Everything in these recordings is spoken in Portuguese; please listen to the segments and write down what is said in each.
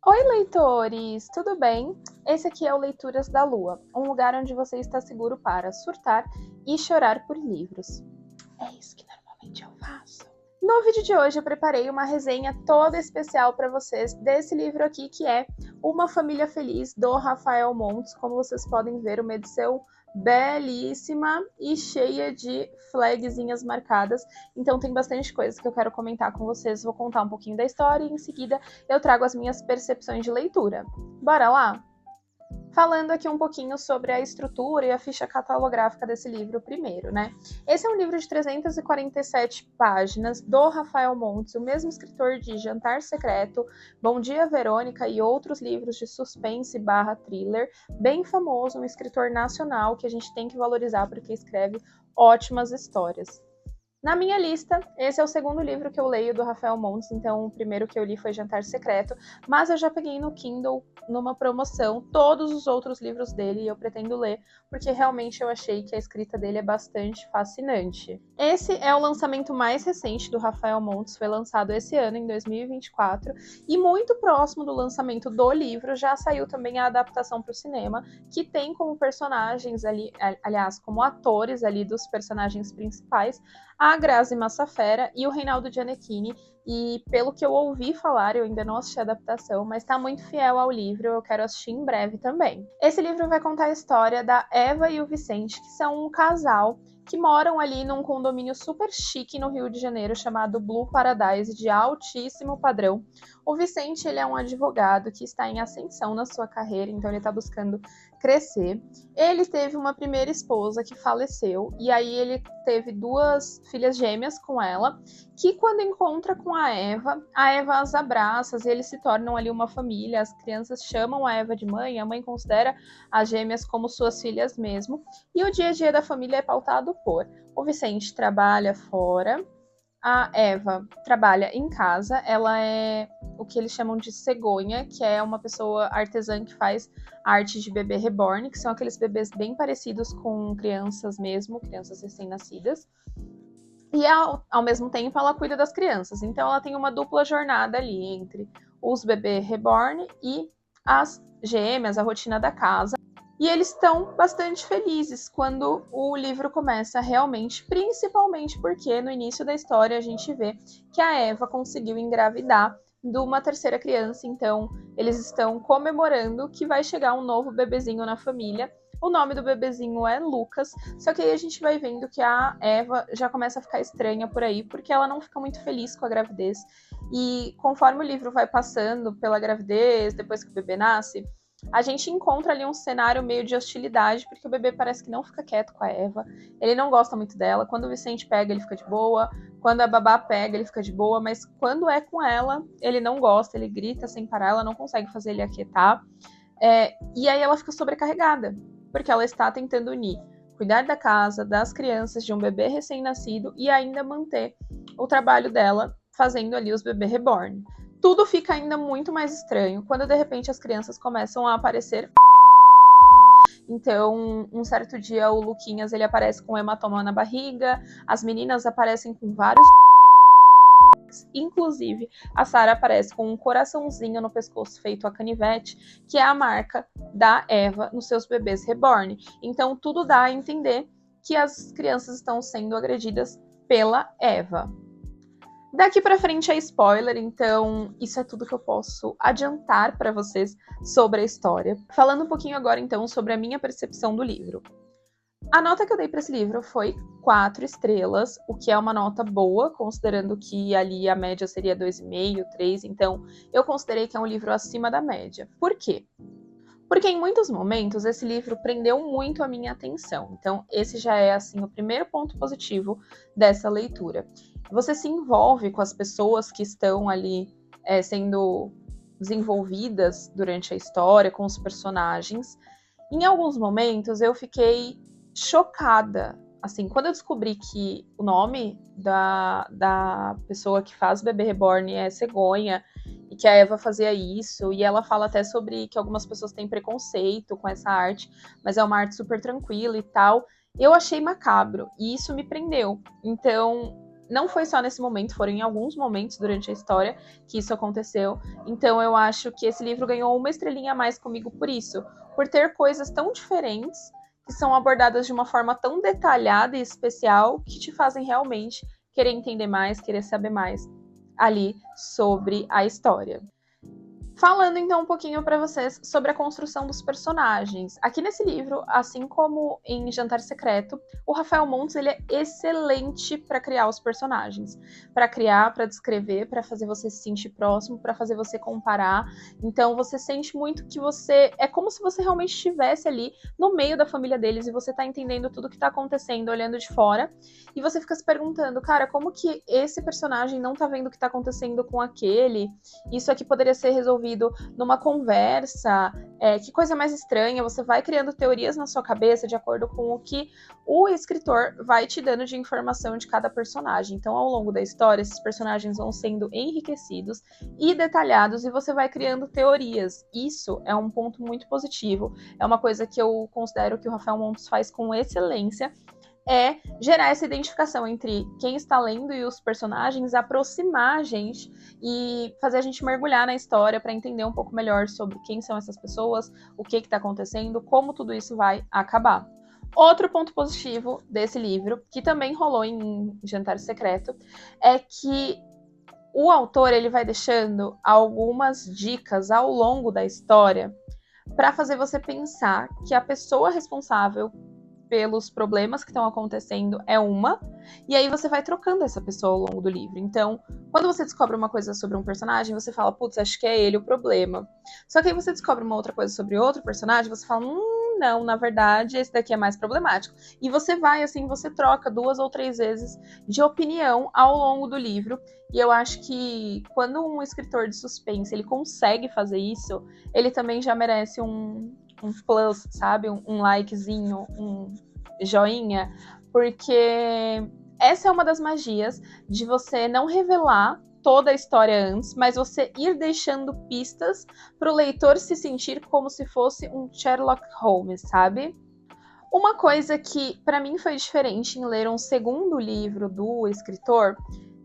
Oi, leitores! Tudo bem? Esse aqui é o Leituras da Lua, um lugar onde você está seguro para surtar e chorar por livros. É isso que normalmente eu faço. No vídeo de hoje eu preparei uma resenha toda especial para vocês desse livro aqui que é Uma Família Feliz, do Rafael Montes. Como vocês podem ver, uma edição belíssima e cheia de flagzinhas marcadas. Então tem bastante coisa que eu quero comentar com vocês. Vou contar um pouquinho da história e em seguida eu trago as minhas percepções de leitura. Bora lá? Falando aqui um pouquinho sobre a estrutura e a ficha catalográfica desse livro primeiro, né? Esse é um livro de 347 páginas do Rafael Montes, o mesmo escritor de Jantar Secreto, Bom Dia Verônica e outros livros de suspense barra thriller, bem famoso, um escritor nacional que a gente tem que valorizar porque escreve ótimas histórias. Na minha lista, esse é o segundo livro que eu leio do Rafael Montes, então o primeiro que eu li foi Jantar Secreto, mas eu já peguei no Kindle, numa promoção, todos os outros livros dele e eu pretendo ler, porque realmente eu achei que a escrita dele é bastante fascinante. Esse é o lançamento mais recente do Rafael Montes, foi lançado esse ano, em 2024, e muito próximo do lançamento do livro já saiu também a adaptação para o cinema, que tem como personagens ali, aliás, como atores ali dos personagens principais, a Grazi Massafera e o Reinaldo Gianecchini, e pelo que eu ouvi falar, eu ainda não assisti a adaptação, mas está muito fiel ao livro, eu quero assistir em breve também. Esse livro vai contar a história da Eva e o Vicente, que são um casal que moram ali num condomínio super chique no Rio de Janeiro, chamado Blue Paradise, de altíssimo padrão. O Vicente, ele é um advogado que está em ascensão na sua carreira, então ele está buscando crescer. Ele teve uma primeira esposa que faleceu, e aí ele teve duas filhas gêmeas com ela, que quando encontra com a Eva as abraça e eles se tornam ali uma família. As crianças chamam a Eva de mãe, a mãe considera as gêmeas como suas filhas mesmo, e o dia a dia da família é pautado por: o Vicente trabalha fora, a Eva trabalha em casa, ela é o que eles chamam de cegonha, que é uma pessoa artesã que faz arte de bebê reborn, que são aqueles bebês bem parecidos com crianças mesmo, crianças recém-nascidas. E ao mesmo tempo ela cuida das crianças, então ela tem uma dupla jornada ali entre os bebês reborn e as gêmeas, a rotina da casa. E eles estão bastante felizes quando o livro começa realmente, principalmente porque no início da história a gente vê que a Eva conseguiu engravidar de uma terceira criança, então eles estão comemorando que vai chegar um novo bebezinho na família. O nome do bebezinho é Lucas, só que aí a gente vai vendo que a Eva já começa a ficar estranha por aí, porque ela não fica muito feliz com a gravidez. E conforme o livro vai passando pela gravidez, depois que o bebê nasce, a gente encontra ali um cenário meio de hostilidade, porque o bebê parece que não fica quieto com a Eva, ele não gosta muito dela. Quando o Vicente pega, ele fica de boa, quando a babá pega, ele fica de boa, mas quando é com ela, ele não gosta, ele grita sem parar, ela não consegue fazer ele aquietar. E aí ela fica sobrecarregada, porque ela está tentando unir cuidar da casa, das crianças, de um bebê recém-nascido e ainda manter o trabalho dela fazendo ali os bebês reborn. Tudo fica ainda muito mais estranho quando de repente as crianças começam a aparecer. Então, um certo dia o Luquinhas ele aparece com um hematoma na barriga, as meninas aparecem com vários, inclusive a Sarah aparece com um coraçãozinho no pescoço feito a canivete, que é a marca da Eva nos seus bebês reborn. Então tudo dá a entender que as crianças estão sendo agredidas pela Eva. Daqui para frente é spoiler, então isso é tudo que eu posso adiantar para vocês sobre a história. Falando um pouquinho agora então sobre a minha percepção do livro. A nota que eu dei para esse livro foi 4 estrelas, o que é uma nota boa, considerando que ali a média seria 2,5, 3, então eu considerei que é um livro acima da média. Por quê? Porque em muitos momentos esse livro prendeu muito a minha atenção. Então esse já é assim o primeiro ponto positivo dessa leitura. Você se envolve com as pessoas que estão ali sendo desenvolvidas durante a história, com os personagens. Em alguns momentos eu fiquei chocada. Assim, quando eu descobri que o nome da pessoa que faz o bebê reborn é cegonha, e que a Eva fazia isso, e ela fala até sobre que algumas pessoas têm preconceito com essa arte, mas é uma arte super tranquila e tal, eu achei macabro, e isso me prendeu. Então, não foi só nesse momento, foram em alguns momentos durante a história que isso aconteceu. Então eu acho que esse livro ganhou uma estrelinha a mais comigo por isso, por ter coisas tão diferentes que são abordadas de uma forma tão detalhada e especial que te fazem realmente querer entender mais, querer saber mais ali sobre a história. Falando então um pouquinho para vocês sobre a construção dos personagens. Aqui nesse livro, assim como em Jantar Secreto, o Rafael Montes ele é excelente para criar os personagens, para criar, para descrever, para fazer você se sentir próximo, para fazer você comparar. Então você sente muito que você é como se você realmente estivesse ali no meio da família deles e você tá entendendo tudo que tá acontecendo, olhando de fora, e você fica se perguntando, cara, como que esse personagem não tá vendo o que tá acontecendo com aquele? Isso aqui poderia ser resolvido numa conversa, que coisa mais estranha, você vai criando teorias na sua cabeça de acordo com o que o escritor vai te dando de informação de cada personagem. Então, ao longo da história, esses personagens vão sendo enriquecidos e detalhados e você vai criando teorias. Isso é um ponto muito positivo, é uma coisa que eu considero que o Rafael Montes faz com excelência, é gerar essa identificação entre quem está lendo e os personagens, aproximar a gente e fazer a gente mergulhar na história para entender um pouco melhor sobre quem são essas pessoas, o que está acontecendo, como tudo isso vai acabar. Outro ponto positivo desse livro, que também rolou em Jantar Secreto, é que o autor ele vai deixando algumas dicas ao longo da história para fazer você pensar que a pessoa responsável pelos problemas que estão acontecendo é uma, e aí você vai trocando essa pessoa ao longo do livro. Então, quando você descobre uma coisa sobre um personagem, você fala, putz, acho que é ele o problema. Só que aí você descobre uma outra coisa sobre outro personagem, você fala, não, na verdade, esse daqui é mais problemático. E você vai, assim, você troca 2 ou 3 vezes de opinião ao longo do livro, e eu acho que quando um escritor de suspense, ele consegue fazer isso, ele também já merece um plus, sabe? Um likezinho, um joinha, porque essa é uma das magias de você não revelar toda a história antes, mas você ir deixando pistas para o leitor se sentir como se fosse um Sherlock Holmes, sabe? Uma coisa que para mim foi diferente em ler um segundo livro do escritor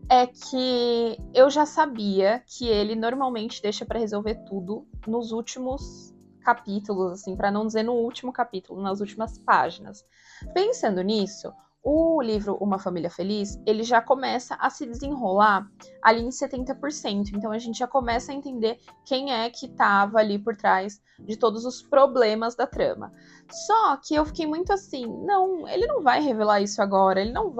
é que eu já sabia que ele normalmente deixa para resolver tudo nos últimos capítulos, assim, para não dizer no último capítulo, nas últimas páginas. Pensando nisso, o livro Uma Família Feliz, ele já começa a se desenrolar ali em 70%. Então a gente já começa a entender quem é que estava ali por trás de todos os problemas da trama. Só que eu fiquei muito assim, não, ele não vai revelar isso agora, ele não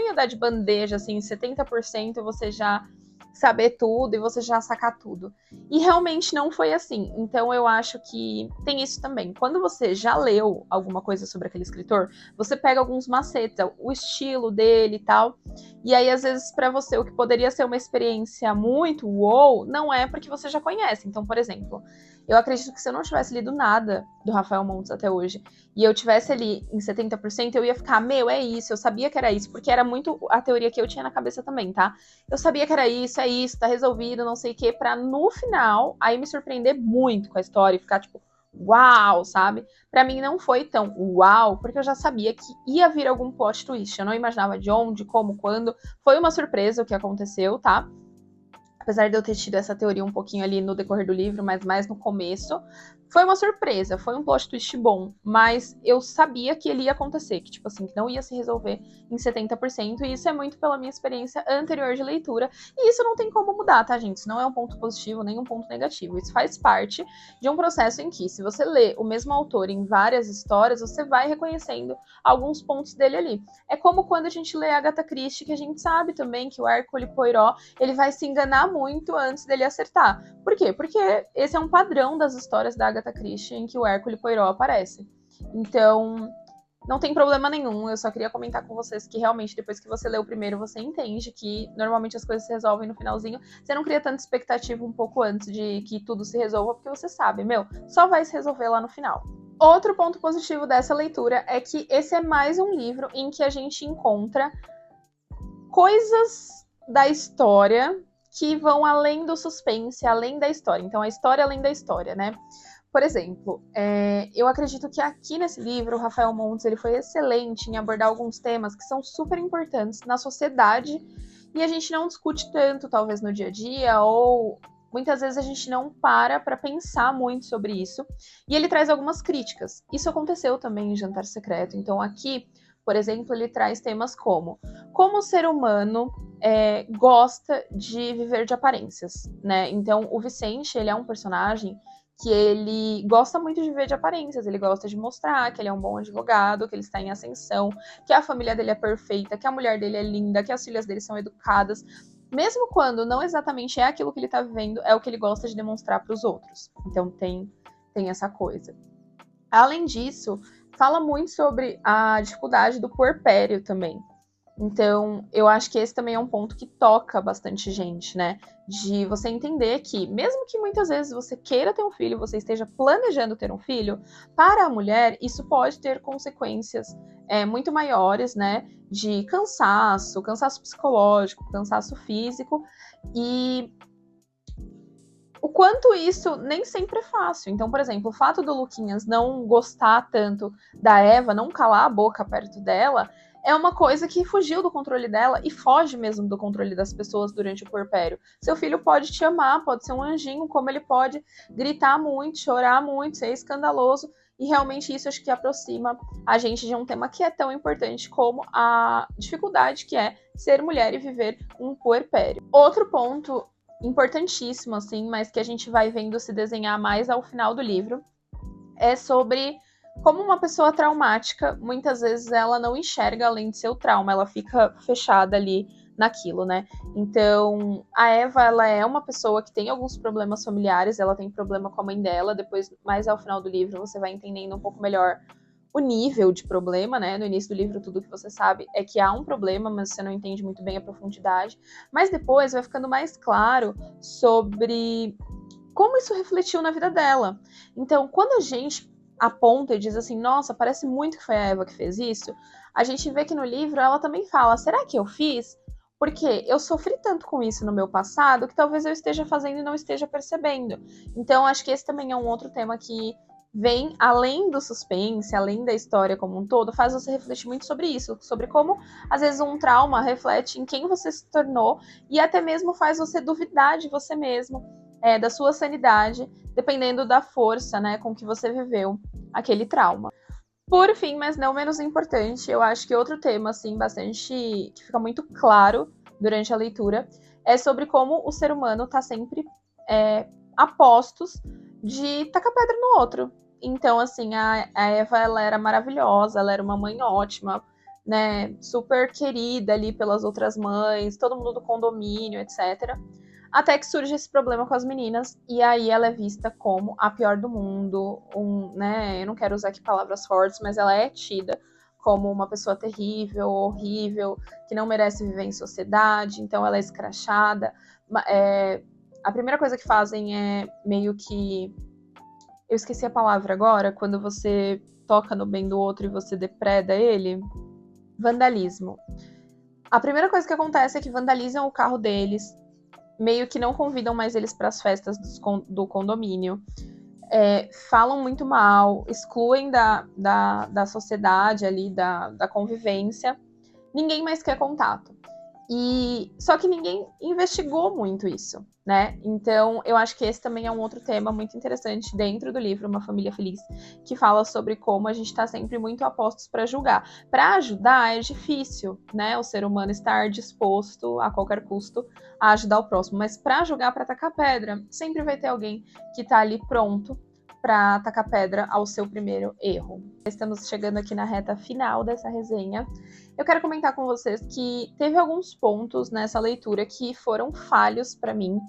ia dar de bandeja, assim, 70% você já saber tudo e você já sacar tudo. E realmente não foi assim. Então eu acho que tem isso também. Quando você já leu alguma coisa sobre aquele escritor, você pega alguns macetes, o estilo dele e tal. E aí, às vezes, para você, o que poderia ser uma experiência muito uou, não é porque você já conhece. Então, por exemplo, eu acredito que se eu não tivesse lido nada do Rafael Montes até hoje, e eu tivesse ali em 70%, eu ia ficar, é isso, eu sabia que era isso, porque era muito a teoria que eu tinha na cabeça também, tá? Eu sabia que era isso, é isso, tá resolvido, não sei o quê, pra no final, aí me surpreender muito com a história e ficar tipo, uau, sabe? Pra mim não foi tão uau, porque eu já sabia que ia vir algum plot twist, eu não imaginava de onde, como, quando, foi uma surpresa o que aconteceu, tá? Apesar de eu ter tido essa teoria um pouquinho ali no decorrer do livro, mas mais no começo, foi uma surpresa, foi um plot twist bom, mas eu sabia que ele ia acontecer, que tipo assim, que não ia se resolver em 70%, e isso é muito pela minha experiência anterior de leitura, e isso não tem como mudar, tá, gente? Isso não é um ponto positivo, nem um ponto negativo, isso faz parte de um processo em que, se você lê o mesmo autor em várias histórias, você vai reconhecendo alguns pontos dele ali. É como quando a gente lê Agatha Christie, que a gente sabe também que o Hercule Poirot, ele vai se enganar muito antes dele acertar. Por quê? Porque esse é um padrão das histórias da Agatha Christie em que o Hercule Poirot aparece. Então, não tem problema nenhum, eu só queria comentar com vocês que realmente depois que você lê o primeiro, você entende que normalmente as coisas se resolvem no finalzinho. Você não cria tanta expectativa um pouco antes de que tudo se resolva, porque você sabe, só vai se resolver lá no final. Outro ponto positivo dessa leitura é que esse é mais um livro em que a gente encontra coisas da história que vão além do suspense, além da história. Então, a história além da história, né? Por exemplo, eu acredito que aqui nesse livro, o Rafael Montes ele foi excelente em abordar alguns temas que são super importantes na sociedade e a gente não discute tanto, talvez, no dia a dia, ou muitas vezes a gente não para pensar muito sobre isso. E ele traz algumas críticas. Isso aconteceu também em Jantar Secreto. Então aqui, por exemplo, ele traz temas como o ser humano gosta de viver de aparências, né? Então o Vicente, ele é um personagem que ele gosta muito de viver de aparências, ele gosta de mostrar que ele é um bom advogado, que ele está em ascensão, que a família dele é perfeita, que a mulher dele é linda, que as filhas dele são educadas, mesmo quando não exatamente é aquilo que ele está vivendo, é o que ele gosta de demonstrar para os outros. Então tem essa coisa. Além disso, fala muito sobre a dificuldade do puerpério também. Então, eu acho que esse também é um ponto que toca bastante gente, né? De você entender que, mesmo que muitas vezes você queira ter um filho, você esteja planejando ter um filho, para a mulher, isso pode ter consequências muito maiores, né? De cansaço psicológico, cansaço físico, e o quanto isso nem sempre é fácil. Então, por exemplo, o fato do Luquinhas não gostar tanto da Eva, não calar a boca perto dela, é uma coisa que fugiu do controle dela e foge mesmo do controle das pessoas durante o puerpério. Seu filho pode te amar, pode ser um anjinho, como ele pode gritar muito, chorar muito, ser escandaloso, e realmente isso acho que aproxima a gente de um tema que é tão importante como a dificuldade que é ser mulher e viver um puerpério. Outro ponto importantíssimo, assim, mas que a gente vai vendo se desenhar mais ao final do livro, é sobre como uma pessoa traumática, muitas vezes ela não enxerga além de seu trauma, ela fica fechada ali naquilo, né? Então, a Eva, ela é uma pessoa que tem alguns problemas familiares, ela tem problema com a mãe dela, depois, mais ao final do livro, você vai entendendo um pouco melhor o nível de problema, né? No início do livro, tudo que você sabe é que há um problema, mas você não entende muito bem a profundidade. Mas depois vai ficando mais claro sobre como isso refletiu na vida dela. Então, quando a gente aponta e diz assim, nossa, parece muito que foi a Eva que fez isso, a gente vê que no livro ela também fala, será que eu fiz? Porque eu sofri tanto com isso no meu passado que talvez eu esteja fazendo e não esteja percebendo. Então, acho que esse também é um outro tema que vem além do suspense, além da história como um todo, faz você refletir muito sobre isso, sobre como às vezes um trauma reflete em quem você se tornou e até mesmo faz você duvidar de você mesmo, da sua sanidade, dependendo da força, né, com que você viveu aquele trauma. Por fim, mas não menos importante, eu acho que outro tema, assim, bastante que fica muito claro durante a leitura é sobre como o ser humano tá sempre a postos de tacar pedra no outro. Então, assim, a Eva, ela era maravilhosa, ela era uma mãe ótima, né, super querida ali pelas outras mães, todo mundo do condomínio, etc. Até que surge esse problema com as meninas, e aí ela é vista como a pior do mundo, né, eu não quero usar aqui palavras fortes, mas ela é tida como uma pessoa terrível, horrível, que não merece viver em sociedade, então ela é escrachada. A primeira coisa que fazem é meio que... Eu esqueci a palavra agora, quando você toca no bem do outro e você depreda ele. Vandalismo. A primeira coisa que acontece é que vandalizam o carro deles, meio que não convidam mais eles para as festas do condomínio, falam muito mal, excluem da sociedade ali, da convivência. Ninguém mais quer contato. Só que ninguém investigou muito isso, né? Então, eu acho que esse também é um outro tema muito interessante dentro do livro Uma Família Feliz, que fala sobre como a gente está sempre muito a postos para julgar. Para ajudar é difícil, né? O ser humano estar disposto a qualquer custo a ajudar o próximo, mas para julgar, para tacar pedra, sempre vai ter alguém que está ali pronto para tacar pedra ao seu primeiro erro. Estamos chegando aqui na reta final dessa resenha. Eu quero comentar com vocês que teve alguns pontos nessa leitura que foram falhos para mim.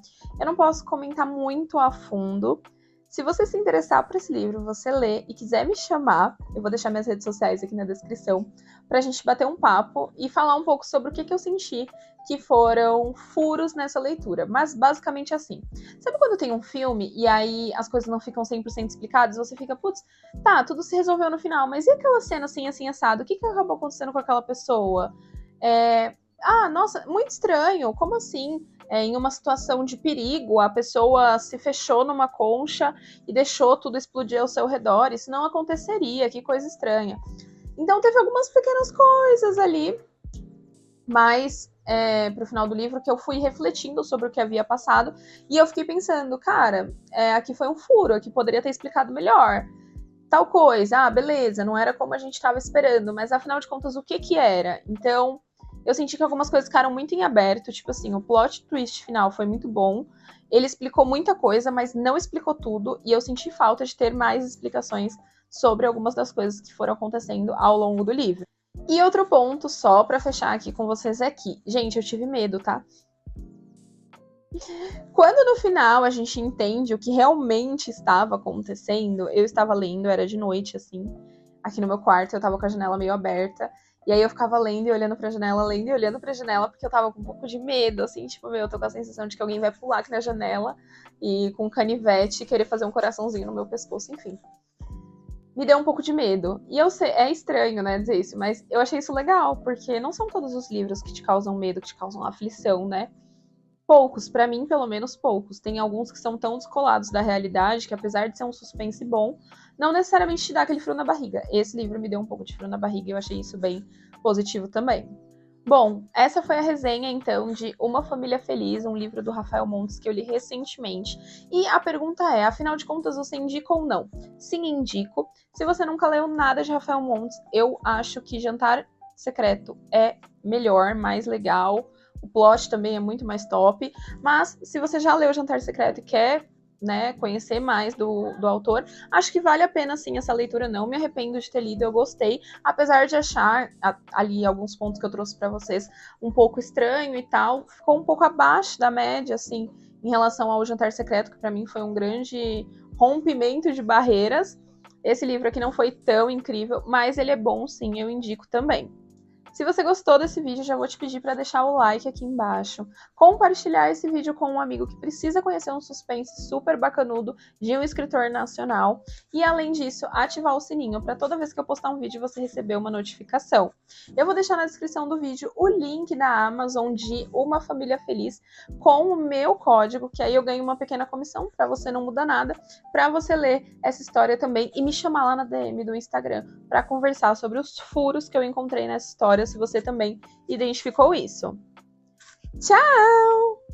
Eu não posso comentar muito a fundo. Se você se interessar por esse livro, você lê e quiser me chamar, eu vou deixar minhas redes sociais aqui na descrição, pra gente bater um papo e falar um pouco sobre o que eu senti que foram furos nessa leitura. Mas basicamente assim. Sabe quando tem um filme e aí as coisas não ficam 100% explicadas? Você fica, putz, tá, tudo se resolveu no final, mas e aquela cena assim, assim, assado? O que acabou acontecendo com aquela pessoa? Nossa, muito estranho, como assim? Em uma situação de perigo, a pessoa se fechou numa concha e deixou tudo explodir ao seu redor. Isso não aconteceria, que coisa estranha. Então teve algumas pequenas coisas ali, mas pro final do livro que eu fui refletindo sobre o que havia passado e eu fiquei pensando, cara, aqui foi um furo, aqui poderia ter explicado melhor. Tal coisa, beleza, não era como a gente estava esperando, mas afinal de contas, o que que era? Então, eu senti que algumas coisas ficaram muito em aberto, tipo assim, o plot twist final foi muito bom, ele explicou muita coisa, mas não explicou tudo, e eu senti falta de ter mais explicações sobre algumas das coisas que foram acontecendo ao longo do livro. E outro ponto, só pra fechar aqui com vocês, é que, gente, eu tive medo, tá? Quando no final a gente entende o que realmente estava acontecendo, eu estava lendo, era de noite, assim, aqui no meu quarto, eu tava com a janela meio aberta, e aí eu ficava lendo e olhando pra janela, lendo e olhando pra janela, porque eu tava com um pouco de medo, assim, tipo, eu tô com a sensação de que alguém vai pular aqui na janela e com um canivete querer fazer um coraçãozinho no meu pescoço, enfim. Me deu um pouco de medo. E eu sei, é estranho, né, dizer isso, mas eu achei isso legal, porque não são todos os livros que te causam medo, que te causam aflição, né? Poucos, pra mim, pelo menos poucos. Tem alguns que são tão descolados da realidade que, apesar de ser um suspense bom, não necessariamente te dá aquele frio na barriga. Esse livro me deu um pouco de frio na barriga e eu achei isso bem positivo também. Bom, essa foi a resenha, então, de Uma Família Feliz, um livro do Rafael Montes que eu li recentemente. E a pergunta é, afinal de contas, você indica ou não? Sim, indico. Se você nunca leu nada de Rafael Montes, eu acho que Jantar Secreto é melhor, mais legal. O plot também é muito mais top. Mas, se você já leu Jantar Secreto e quer, né, conhecer mais do autor, acho que vale a pena, sim, essa leitura. Não me arrependo de ter lido, eu gostei, apesar de achar ali alguns pontos que eu trouxe para vocês um pouco estranho e tal, ficou um pouco abaixo da média, assim, em relação ao Jantar Secreto, que para mim foi um grande rompimento de barreiras. Esse livro aqui não foi tão incrível, mas ele é bom, sim, eu indico também. Se você gostou desse vídeo, já vou te pedir para deixar o like aqui embaixo, compartilhar esse vídeo com um amigo que precisa conhecer um suspense super bacanudo de um escritor nacional e, além disso, ativar o sininho para toda vez que eu postar um vídeo você receber uma notificação. Eu vou deixar na descrição do vídeo o link da Amazon de Uma Família Feliz com o meu código, que aí eu ganho uma pequena comissão para você não mudar nada, para você ler essa história também e me chamar lá na DM do Instagram para conversar sobre os furos que eu encontrei nessa história, se você também identificou isso. Tchau!